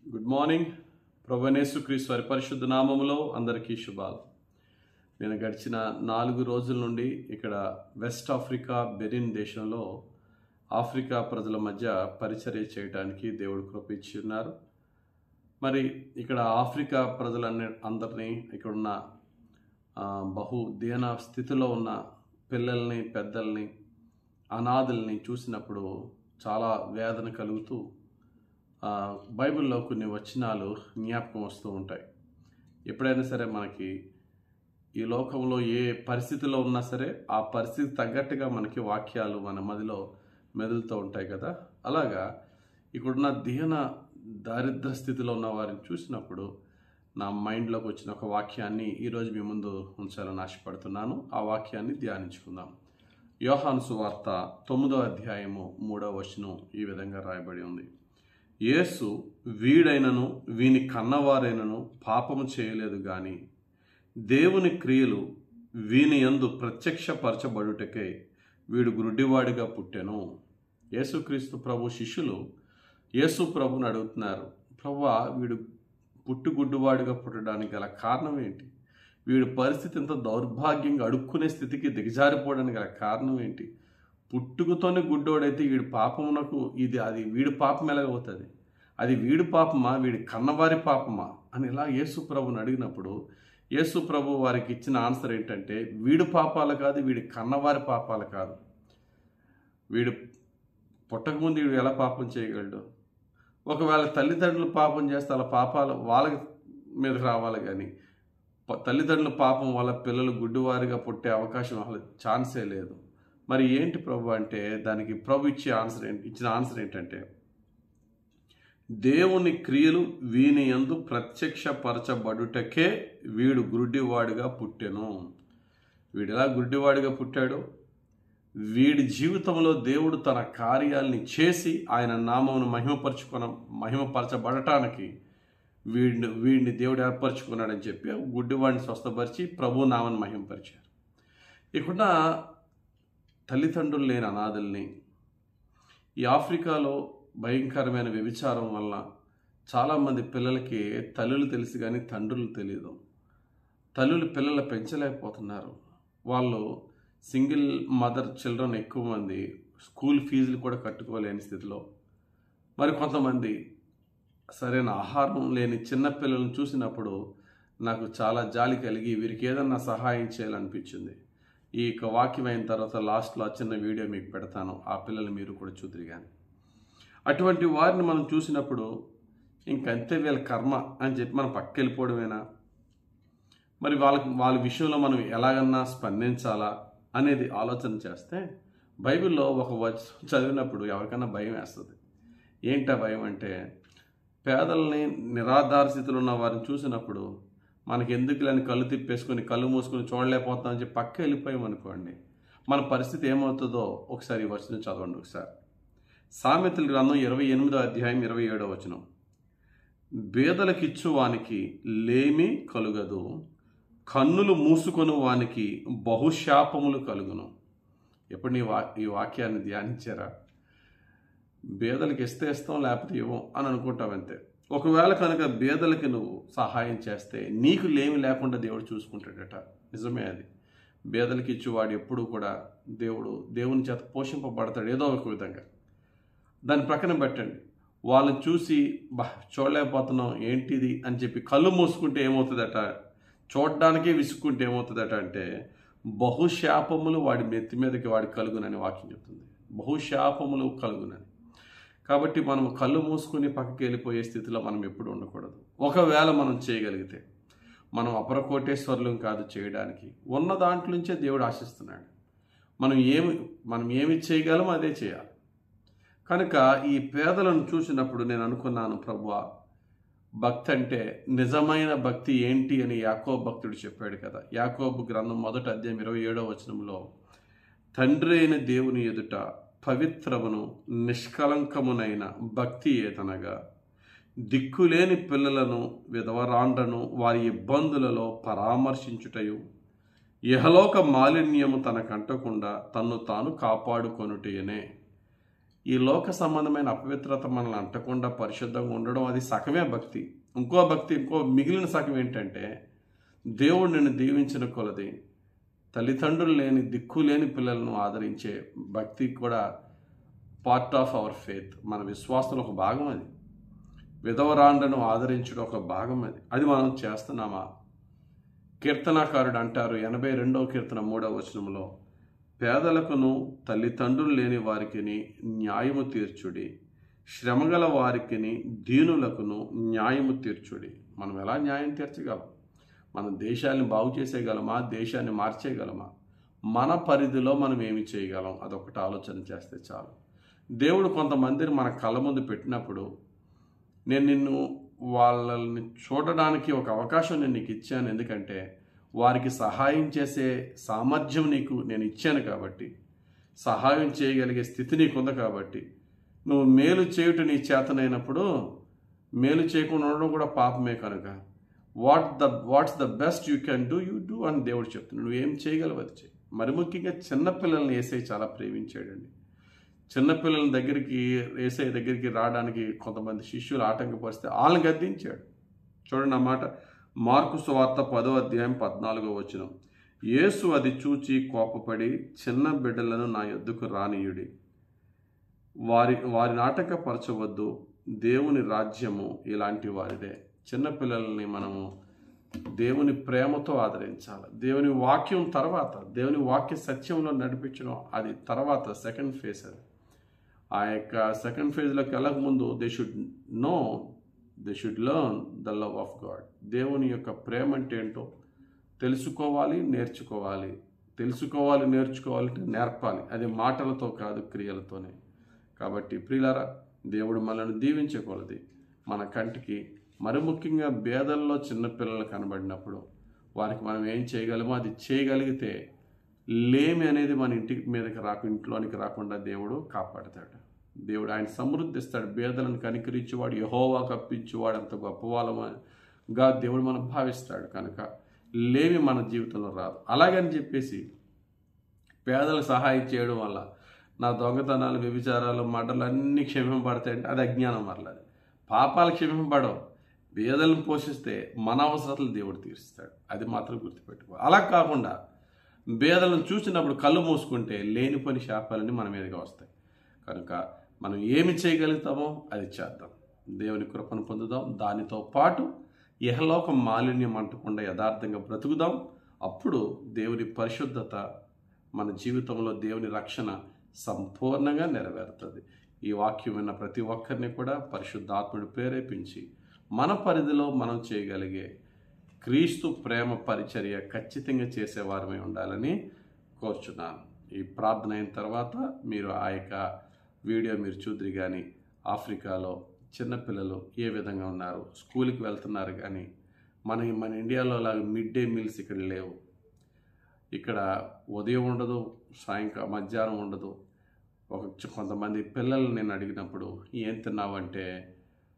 Good morning. ప్రభువైన యేసుక్రీస్తు వారి పరిశుద్ధ నామములో అందరికీ శుభాలు. నేను గడిచిన 4 రోజుల నుండి ఇక్కడ వెస్ట్ ఆఫ్రికా బెనిన్ దేశంలో ఆఫ్రికా ప్రజల మధ్య పరిచర్య చేయడానికి దేవుడు కృప ఇచ్చి ఉన్నారు. మరి ఇక్కడ ఆఫ్రికా అందరినీ ఇక్కడున్న బహుదీన స్థితిలో ఉన్న పిల్లల్ని, పెద్దల్ని, అనాథల్ని చూసినప్పుడు చాలా వేదన కలుగుతూ బైబిల్లో కొన్ని వచనాలు జ్ఞాపకం వస్తూ ఉంటాయి. ఎప్పుడైనా సరే మనకి ఈ లోకంలో ఏ పరిస్థితిలో ఉన్నా సరే ఆ పరిస్థితి తగ్గట్టుగా మనకి వాక్యాలు మన మదిలో మెదులుతూ ఉంటాయి కదా. అలాగా ఇక్కడున్న దారిద్ర స్థితిలో ఉన్న వారిని చూసినప్పుడు నా మైండ్లోకి వచ్చిన ఒక వాక్యాన్ని ఈరోజు మీ ముందు ఉంచాలని ఆశపడుతున్నాను. ఆ వాక్యాన్ని ధ్యానించుకుందాం. యోహాను సువార్త 9వ అధ్యాయము 3వ వచనం ఈ విధంగా రాయబడి ఉంది. యేసు వీడైనను వీని కన్నవారైనను పాపము చేయలేదు గాని దేవుని క్రియలు వీని యందు ప్రత్యక్షపరచబడుటకై వీడు గుడ్డివాడిగా పుట్టెను. యేసుక్రీస్తు ప్రభు శిష్యులు యేసు ప్రభుని అడుగుతున్నారు, ప్రభువా వీడు గుడ్డివాడిగా పుట్టడానికి గల కారణం ఏంటి? వీడి పరిస్థితి ఇంత దౌర్భాగ్యంగా అడుక్కునే స్థితికి దిగజారిపోవడానికి గల కారణం ఏంటి? పుట్టుకతోనే గుడ్డోడైతే వీడి పాపమునకు అది వీడి పాపం ఎలాగవుతుంది? అది వీడి పాపమా, వీడి కన్నవారి పాపమా అని ఇలా యేసు ప్రభుని అడిగినప్పుడు యేసు ప్రభు వారికి ఇచ్చిన ఆన్సర్ ఏంటంటే, వీడి పాపాలు కాదు, వీడి కన్నవారి పాపాలు కాదు. వీడు పుట్టకముందు వీడు ఎలా పాపం చేయగలడు? ఒకవేళ తల్లిదండ్రులు పాపం చేస్తే వాళ్ళ పాపాలు వాళ్ళ మీదకి రావాలి, కానీ తల్లిదండ్రుల పాపం వాళ్ళ పిల్లలు గుడ్డివారిగా పుట్టే అవకాశం అసలు ఛాన్సే లేదు. మరి ఏంటి ప్రభు అంటే, దానికి ప్రభు ఇచ్చిన ఆన్సర్ ఏంటంటే, దేవుని క్రియలు వీని యందు ప్రత్యక్షపరచబడుటకే వీడు గుడ్డివాడిగా పుట్టెను. వీడు ఎలా గుడ్డివాడిగా పుట్టాడు? వీడి జీవితంలో దేవుడు తన కార్యాలని చేసి ఆయన నామమును మహిమపరచబడటానికి వీడిని దేవుడు ఏర్పరచుకున్నాడని చెప్పి గుడ్డివాడిని స్వస్థపరిచి ప్రభు నామాన్ని మహిమపరిచారు. ఇక్కడ తల్లిదండ్రులు లేని అనాథల్ని, ఈ ఆఫ్రికాలో భయంకరమైన వ్యభిచారం వల్ల చాలామంది పిల్లలకి తల్లులు తెలుసు కానీ తండ్రులు తెలియదు. తల్లులు పిల్లలు పెంచలేకపోతున్నారు. వాళ్ళు సింగిల్ మదర్ చిల్డ్రన్ ఎక్కువ మంది స్కూల్ ఫీజులు కూడా కట్టుకోలేని స్థితిలో, మరి కొంతమంది సరైన ఆహారం లేని చిన్న పిల్లలను చూసినప్పుడు నాకు చాలా జాలి కలిగి వీరికి ఏదన్నా సహాయం చేయాలనిపించింది. ఈ వాక్యం అయిన తర్వాత లాస్ట్లో చిన్న వీడియో మీకు పెడతాను, ఆ పిల్లలు మీరు కూడా చూద్దరు. కానీ అటువంటి వారిని మనం చూసినప్పుడు ఇంకంతే వీళ్ళ కర్మ అని చెప్పి మనం పక్కకెళ్ళిపోవడమేనా? మరి వాళ్ళ విషయంలో మనం ఎలాగన్నా స్పందించాలా అనేది ఆలోచన చేస్తే బైబిల్లో ఒక వచనం చదివినప్పుడు ఎవరికైనా భయం వేస్తుంది. ఏంటా భయం అంటే, పేదల్ని, నిరాధార స్థితిలో ఉన్న వారిని చూసినప్పుడు మనకి ఎందుకు లేని కళ్ళు తిప్పేసుకుని కళ్ళు మూసుకుని చూడలేకపోతామని చెప్పి పక్క వెళ్ళిపోయామనుకోండి, మన పరిస్థితి ఏమవుతుందో ఒకసారి ఈ వచనం చదవండి. ఒకసారి సామెతల గ్రంథం 28వ అధ్యాయం 27వ వచనం. బేదలకిచ్చు వానికి లేమి కలుగదు, కన్నులు మూసుకొని వానికి బహుశాపములు కలుగును. ఎప్పుడు ఈ వాక్యాన్ని ధ్యానించారా? బేదలకి ఇస్తే ఇస్తాం, లేకపోతే ఇవ్వం అని అనుకుంటాం అంతే. ఒకవేళ కనుక బేదలకి నువ్వు సహాయం చేస్తే నీకు లేమి లేకుండా దేవుడు చూసుకుంటాడట. నిజమే అది. బేదలకి ఇచ్చేవాడు ఎప్పుడు కూడా దేవుని చేత పోషింపబడతాడు ఏదో ఒక విధంగా. దాని ప్రక్కన పెట్టండి. వాళ్ళని చూసి చూడలేకపోతున్నాం ఏంటిది అని చెప్పి కళ్ళు మూసుకుంటే ఏమవుతుందట? చూడడానికే విసుక్కుంటే ఏమవుతుందట అంటే, బహుశాపములు వాడి నెత్తి మీదకి వాడి కలుగునని వాక్యం చెప్తుంది. బహుశాపములు కలుగునని. కాబట్టి మనం కళ్ళు మూసుకుని పక్కకి వెళ్ళిపోయే స్థితిలో మనం ఎప్పుడు ఉండకూడదు. ఒకవేళ మనం చేయగలిగితే, మనం అపరకోటేశ్వరులం కాదు చేయడానికి, ఉన్న దాంట్లో నుంచే దేవుడు ఆశిస్తున్నాడు. మనం ఏమి చేయగలమో అదే చేయాలి. కనుక ఈ పేదలను చూసినప్పుడు నేను అనుకున్నాను, ప్రభువా భక్తి అంటే నిజమైన భక్తి ఏంటి అని యాకోబు భక్తుడు చెప్పాడు కదా. యాకోబు గ్రంథం 1వ అధ్యాయం 27వ వచనంలో, తండ్రి అయిన దేవుని ఎదుట పవిత్రమును నిష్కలంకమునైన భక్తి ఏదనగా దిక్కులేని పిల్లలను, విధవరాండ్రను వారి ఇబ్బందులలో పరామర్శించుటయు, ఇహలోక మాలిన్యము తనకంటకుండా తన్ను తాను కాపాడుకొనుటయనే. ఈ లోక సంబంధమైన అపవిత్రత మనల్ని అంటకుండా పరిశుద్ధంగా ఉండడం అది సగమే భక్తి. ఇంకో మిగిలిన సగం ఏంటంటే, దేవుడు నిన్ను దీవించిన కొలది తల్లిదండ్రులు లేని దిక్కు లేని పిల్లలను ఆదరించే భక్తి కూడా పార్ట్ ఆఫ్ అవర్ ఫెయిత్. మన విశ్వాసంలో ఒక భాగం అది. విధవరాండ్రను ఆదరించడం ఒక భాగం అది. అది మనం చేస్తున్నామా? కీర్తనాకారుడు అంటారు 82వ కీర్తన 3వ వచనంలో, పేదలకును తల్లిదండ్రులు లేని వారికిని న్యాయము తీర్చుడి, శ్రమగల వారికిని దీనులకును న్యాయము తీర్చుడి. మనం ఎలా న్యాయం తీర్చగలం? మన దేశాన్ని బాగు చేసేయగలమా? దేశాన్ని మార్చేయగలమా? మన పరిధిలో మనం ఏమి చేయగలం? అదొకటి ఆలోచన చేస్తే చాలు. దేవుడు కొంతమందిని మన కళ్ళ ముందు పెట్టినప్పుడు, నేను నిన్ను వాళ్ళని చూడడానికి ఒక అవకాశం నేను నీకు ఇచ్చాను, ఎందుకంటే వారికి సహాయం చేసే సామర్థ్యం నీకు నేను ఇచ్చాను కాబట్టి, సహాయం చేయగలిగే స్థితి నీకుంది కాబట్టి, నువ్వు మేలు చేయుట నీ చేతనైనప్పుడు మేలు చేయకుండా ఉండడం కూడా పాపమే. కనుక what's the best you can do you do అని దేవుడు చెప్తున్నాడు. నువ్వు ఏం చేయగలవు అది చేయి. మరి ముఖ్యంగా చిన్నపిల్లల్ని యేసయ్య చాలా ప్రేమించాడండి. చిన్నపిల్లల యేసయ్య దగ్గరికి రావడానికి కొంతమంది శిష్యులు ఆటంకపరిస్తే వాళ్ళని గద్దించాడు. చూడండి ఆ మాట, మార్కు సువార్త 10వ అధ్యాయం 14వ వచనం. యేసు అది చూచి కోపపడి, చిన్న బిడ్డలను నా యొద్దకు రానియుడి, వారి ఆటంకపరచవద్దు, దేవుని రాజ్యము ఇలాంటి వారిదే. చిన్నపిల్లల్ని మనము దేవుని ప్రేమతో ఆదరించాలి. దేవుని వాక్యం తర్వాత, దేవుని వాక్య సత్యంలో నడిపించడం అది తర్వాత సెకండ్ ఫేజ్. అది ఆ యొక్క సెకండ్ ఫేజ్లోకి వెళ్ళకముందు they should learn the love of God. దేవుని యొక్క ప్రేమ అంటే ఏంటో తెలుసుకోవాలి, నేర్చుకోవాలి. నేర్చుకోవాలంటే నేర్పాలి. అది మాటలతో కాదు, క్రియలతోనే. కాబట్టి ప్రియులారా, దేవుడు మనల్ని దీవించకూడదు. మన కంటికి మరి ముఖ్యంగా పేదల్లో చిన్నపిల్లలు కనబడినప్పుడు వారికి మనం ఏం చేయగలమో అది చేయగలిగితే లేమి అనేది మన ఇంట్లోనికి రాకుండా దేవుడు కాపాడతాడు. దేవుడు ఆయన సమృద్ధిస్తాడు. పేదలను కనికరించేవాడు, యెహోవాకు అప్పించేవాడు అంత గొప్పవాళ్ళగా దేవుడు మనం భావిస్తాడు. కనుక లేమి మన జీవితంలో రాదు. అలాగని చెప్పేసి పేదలకు సహాయం చేయడం వల్ల నా దొంగతనాలు, వ్యభిచారాలు, మర్డర్లు అన్నీ క్షమింపబడతాయంటే అది అజ్ఞానం. మరలది పాపాలు క్షమింపబడవు. పేదలను పోషిస్తే మన అవసరాలు దేవుడు తీరుస్తాడు. అది మాత్రం గుర్తుపెట్టుకో. అలా కాకుండా పేదలను చూసినప్పుడు కళ్ళు మూసుకుంటే లేనిపోని శాపాలన్నీ మన మీదగా వస్తాయి. కనుక మనం ఏమి చేయగలుగుతామో అది చేద్దాం. దేవుని కృపను పొందుదాం. దానితో పాటు ఇహలోక మాలిన్యం అంటకుండా యథార్థంగా బ్రతుకుదాం. అప్పుడు దేవుని పరిశుద్ధత మన జీవితంలో, దేవుని రక్షణ సంపూర్ణంగా నెరవేరుతుంది. ఈ వాక్యం విన్న ప్రతి ఒక్కరిని కూడా పరిశుద్ధాత్ముడు ప్రేరేపించి మన పరిధిలో మనం చేయగలిగే క్రీస్తు ప్రేమ పరిచర్య ఖచ్చితంగా చేసేవారమై ఉండాలని కోరుచున్నాను. ఈ ప్రార్థన అయిన తర్వాత మీరు ఆ యొక్క వీడియో మీరు చూద్దరు. కానీ ఆఫ్రికాలో చిన్నపిల్లలు ఏ విధంగా ఉన్నారు, స్కూల్కి వెళ్తున్నారు. కానీ మన ఇండియాలో లాగా మిడ్ డే మీల్స్ ఇక్కడ లేవు. ఇక్కడ ఉదయం ఉండదు, మధ్యాహ్నం ఉండదు. కొంతమంది పిల్లలు నేను అడిగినప్పుడు ఏం తిన్నావంటే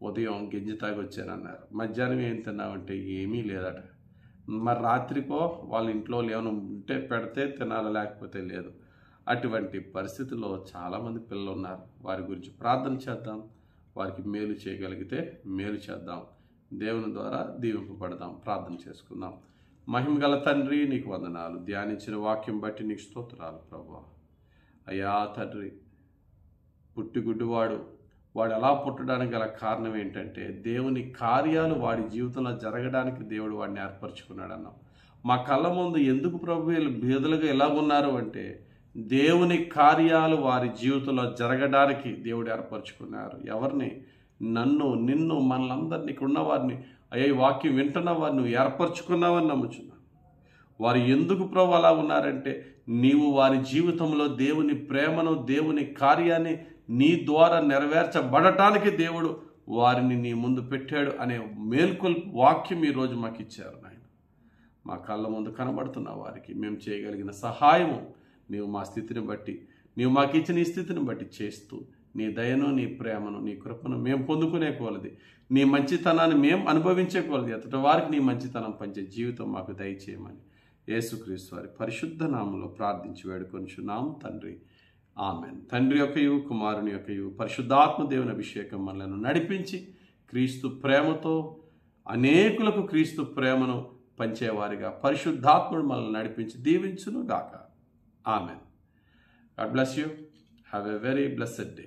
ఉదయం గింజి తాగి వచ్చానన్నారు. మధ్యాహ్నం ఏం తిన్నావంటే ఏమీ లేదట. మరి రాత్రికో వాళ్ళ ఇంట్లో ఏమైనా ఉంటే పెడితే తినాలి, లేకపోతే లేదు. అటువంటి పరిస్థితుల్లో చాలామంది పిల్లలు ఉన్నారు. వారి గురించి ప్రార్థన చేద్దాం. వారికి మేలు చేయగలిగితే మేలు చేద్దాం. దేవుని ద్వారా దీవింపబడదాం. ప్రార్థన చేసుకుందాం. మహిమగల తండ్రి, నీకు వందనాలు. ధ్యానించిన వాక్యం బట్టి నీకు స్తోత్రాలు ప్రభువా. అయ్యా తండ్రి, పుట్టిగుడ్డువాడు వాడు ఎలా పుట్టడానికి గల కారణం ఏంటంటే దేవుని కార్యాలు వాడి జీవితంలో జరగడానికి దేవుడు వాడిని ఏర్పరచుకున్నాడు అన్నాం. మా కళ్ళ ముందు ఎందుకు ప్రభు వీళ్ళు బీదలుగా ఎలా ఉన్నారు అంటే దేవుని కార్యాలు వారి జీవితంలో జరగడానికి దేవుడు ఏర్పరచుకున్నారు. ఎవరిని? నన్ను, నిన్ను, మనలందరినీ, ఇక్కడ ఉన్న వారిని, అయ్యా ఈ వాక్యం వింటున్న వారిని నువ్వు ఏర్పరచుకున్నావని నమ్ముచున్నాను. వారు ఎందుకు ప్రభు అలా ఉన్నారంటే నీవు వారి జీవితంలో దేవుని ప్రేమను, దేవుని కార్యాన్ని నీ ద్వారా నెరవేర్చబడటానికి దేవుడు వారిని నీ ముందు పెట్టాడు అనే మేల్కొల్పు వాక్యం ఈరోజు మాకు ఇచ్చారు నాయన. మా కళ్ళ ముందు కనబడుతున్న వారికి మేము చేయగలిగిన సహాయము నీవు మా స్థితిని బట్టి, నీవు మాకు ఇచ్చిన ఈ స్థితిని బట్టి చేస్తూ నీ దయను, నీ ప్రేమను, నీ కృపను మేము పొందుకునే కొలది, నీ మంచితనాన్ని మేము అనుభవించే కొలది ఎదుటి వారికి నీ మంచితనం పంచే జీవితం మాకు దయచేయమని యేసుక్రీస్తు వారి పరిశుద్ధ నామములో ప్రార్థించి వేడుకొనుచున్నాము తండ్రి. ఆమెన్. తండ్రి యొక్కయు కుమారుని యొక్కయు పరిశుద్ధాత్మ దేవుని అభిషేకం మనలను నడిపించి క్రీస్తు ప్రేమతో అనేకులకు క్రీస్తు ప్రేమను పంచేవారిగా పరిశుద్ధాత్ముడు మనల్ని నడిపించి దీవించును గాక. Amen. God bless you. Have a very blessed day.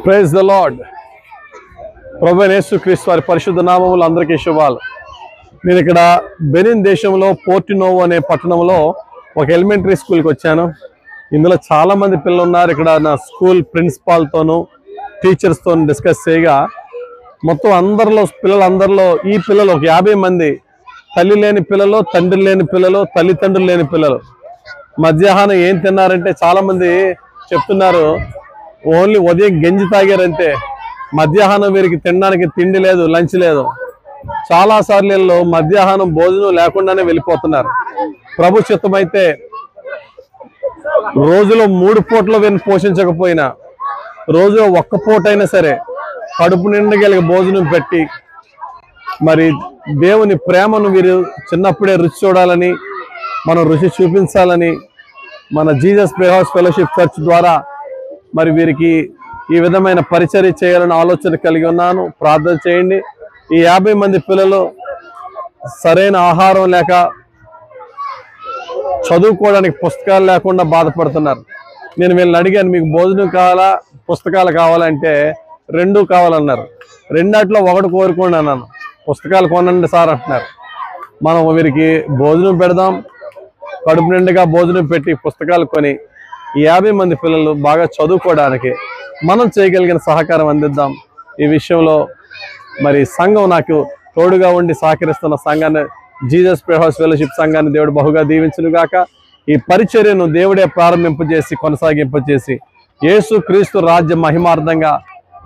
Praise the Lord. ప్రభువైన యేసుక్రీస్తు వారి పరిశుద్ధ నామములో అందరికీ శుభాలు. నేను ఇక్కడ బెనిన్ దేశంలో పోర్టినోవో అనే పట్టణంలో ఒక ఎలిమెంటరీ స్కూల్కి వచ్చాను. ఇందులో చాలామంది పిల్లలు ఉన్నారు. ఇక్కడ నా స్కూల్ ప్రిన్సిపాల్తోనూ టీచర్స్తో డిస్కస్ చేయగా మొత్తం పిల్లలందరిలో ఈ పిల్లలు ఒక 50 మంది తల్లి లేని పిల్లలు, తండ్రి లేని పిల్లలు, తల్లిదండ్రులు లేని పిల్లలు. మధ్యాహ్నం ఏం తిన్నారంటే చాలామంది చెప్తున్నారు ఓన్లీ ఉదయం గంజి తాగారంటే మధ్యాహ్నం వీరికి తినడానికి తిండి లేదు, లంచ్ లేదు. చాలాసార్లు మధ్యాహ్నం భోజనం లేకుండానే వెళ్ళిపోతున్నారు. ప్రభు చిత్తమైతే రోజులో 3 పూటలు వీరిని పోషించకపోయినా రోజులో 1 పూటైనా సరే కడుపు నిండగలిగే భోజనం పెట్టి మరి దేవుని ప్రేమను వీరు చిన్నప్పుడే రుచి చూడాలని, మనం రుచి చూపించాలని మన జీసస్ ప్రేహౌస్ ఫెలోషిప్ చర్చ్ ద్వారా మరి వీరికి ఈ విధమైన పరిచర్య చేయాలని ఆలోచన కలిగి ఉన్నాను. ప్రార్థన చేయండి. ఈ 50 మంది పిల్లలు సరైన ఆహారం లేక, చదువుకోవడానికి పుస్తకాలు లేకుండా బాధపడుతున్నారు. నేను వీళ్ళని అడిగాను, మీకు భోజనం కావాలా పుస్తకాలు కావాలంటే 2 కావాలన్నారు. 2 ఒకటి కోరుకోండి అన్నాను. పుస్తకాలు కొనండి సార్ అంటున్నారు. మనం వీరికి భోజనం పెడదాం, కడుపు నిండుగా భోజనం పెట్టి పుస్తకాలు కొని ఈ 50 మంది పిల్లలు బాగా చదువుకోవడానికి మనం చేయగలిగిన సహకారం అందిద్దాం. ఈ విషయంలో మరి సంఘం నాకు తోడుగా ఉండి సహకరిస్తున్న సంఘాన్ని, జీసస్ ప్రేహౌస్ ఫెలోషిప్ సంఘాన్ని దేవుడు బహుగా దీవించునుగాక. ఈ పరిచర్యను దేవుడే ప్రారంభింపజేసి కొనసాగింపజేసి యేసు క్రీస్తు రాజ్య మహిమార్థంగా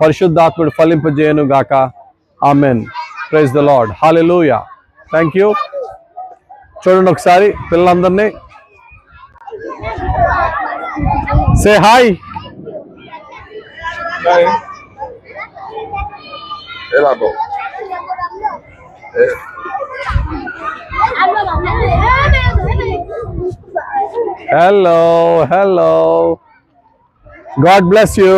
పరిశుద్ధాత్ముడు ఫలింపజేయను గాక. Amen. Praise the Lord. Hallelujah. Thank you. చూడండి ఒకసారి పిల్లలందరినీ. Say hi. Hello. God bless you.